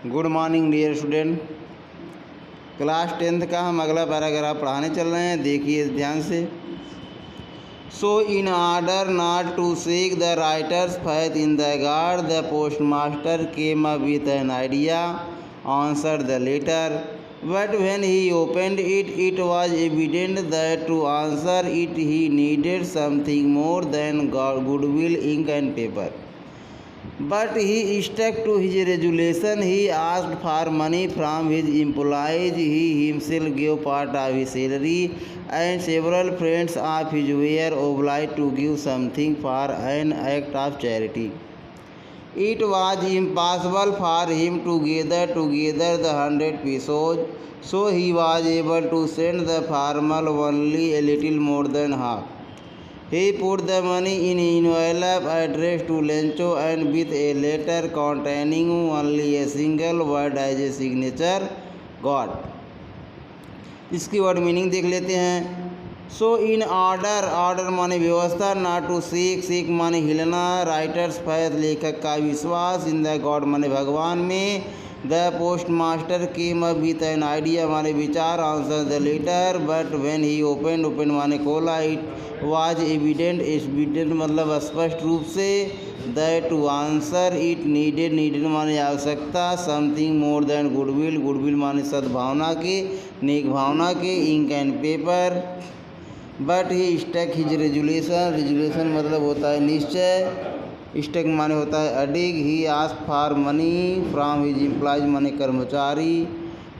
Good morning dear student. Class 10th का हम अगला पैराग्राफ पढ़ाने चल रहे हैं, देखिए ध्यान से। So in order not to shake the writers faith in the God, the postmaster came up with an idea, answered the letter. But when he opened it, it was evident that to answer it he needed something more than goodwill, ink and paper. But he stuck to his resolution. He asked for money from his employees. He himself gave part of his salary, and several friends of his were obliged to give something for an act of charity. It was impossible for him to gather together the 100 pesos, so he was able to send the farmer only a little more than half. He put the money in an envelope addressed to Lencho and with a letter containing only a single word as a signature, God. इसकी word meaning देख लेते हैं। So in order माने व्यवस्था, not to shake माने हिलना, writers faith लेखक का विश्वास, इन द गॉड माने भगवान में, the post master came up with an idea माने विचार, answer the letter, but when he open माने खोला, इट वाज एविडेंट मतलब स्पष्ट रूप से, that to answer it needed माने आवश्यकता, समथिंग मोर देन गुडविल माने सद्भावना के, नेक भावना के, ink and paper. But he stuck his resolution मतलब होता है निश्चय, स्टक माने होता है अडिग। He ask for money from his employees माने कर्मचारी।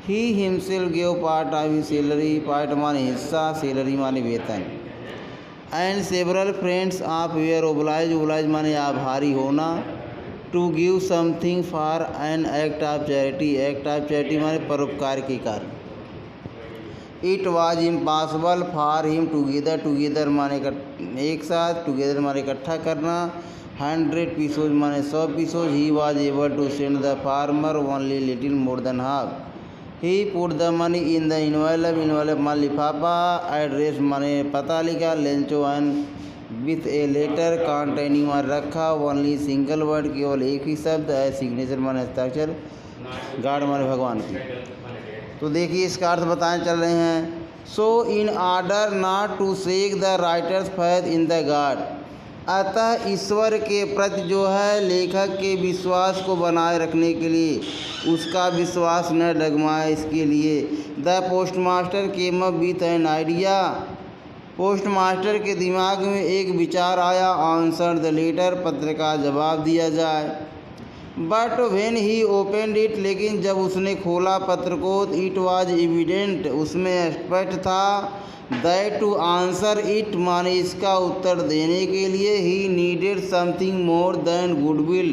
He himself give part of his salary, part माने हिस्सा, सैलरी माने वेतन। And several friends of were obliged माने आभारी होना, to give something for an act of charity माने परोपकार के कार्य। It was impossible for him together माने एक साथ, टूगेदर माने इकट्ठा करना, 100 पीसोज माने 100 pesos. He was able to send the farmer only little more than half. He put the money in the envelope माने लिफाफा, एड्रेस माने पता लिखा, Lencho and with a letter containing माने रखा, ओनली सिंगल वर्ड केवल एक ही शब्द, ए सिग्नेचर माने हस्ताक्षर, गॉड माने भगवान की। तो देखिए इसका अर्थ बताने चल रहे हैं। So in order not to shake the writers faith in the God, अतः ईश्वर के प्रति जो है लेखक के विश्वास को बनाए रखने के लिए, उसका विश्वास न डगमाए इसके लिए, the postmaster came up with an idea, postmaster के दिमाग में एक विचार आया, आंसर द लेटर पत्र का जवाब दिया जाए। But when he opened it, लेकिन जब उसने खोला पत्र को, इट वाज एविडेंट उसमें स्पष्ट था, दैट टू आंसर इट माने इसका उत्तर देने के लिए, he needed something more than goodwill,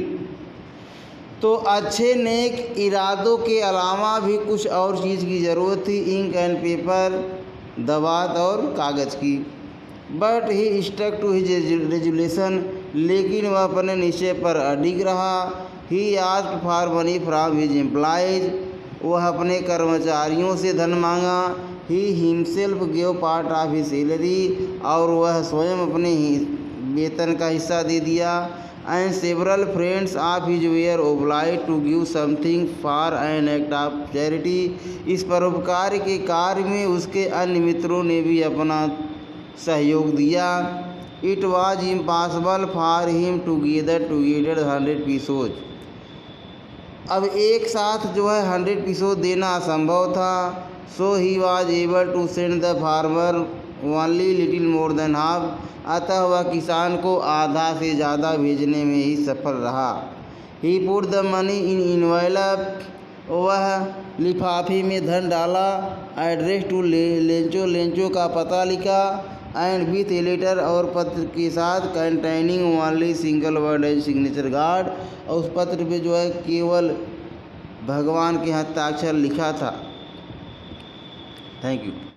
तो अच्छे नेक इरादों के अलावा भी कुछ और चीज़ की ज़रूरत थी, इंक एंड पेपर दवात और कागज़ की। But he stuck to his resolution, लेकिन वह अपने निश्चय पर अडिग रहा। He asked for money from his employees, वह अपने कर्मचारियों से धन मांगा। He himself give part of his salary, और वह स्वयं अपने वेतन का हिस्सा दे दिया। And several friends of his were obliged to give something for an act of charity, इस परोपकार के कार्य में उसके अन्य मित्रों ने भी अपना सहयोग दिया। It was impossible for him to gather 100 pesos, अब एक साथ जो है 100 पीसोज देना असंभव था। So he was able to send the farmer only little more than half, अतः वह किसान को आधा से ज़्यादा भेजने में ही सफल रहा। He put the money in envelope, वह लिफाफे में धन डाला, एड्रेस टू लेंचो का पता लिखा, एंड विथ ए लेटर और पत्र के साथ, containing only single word as signature God, और उस पत्र पे जो है केवल भगवान के हस्ताक्षर लिखा था। Thank you.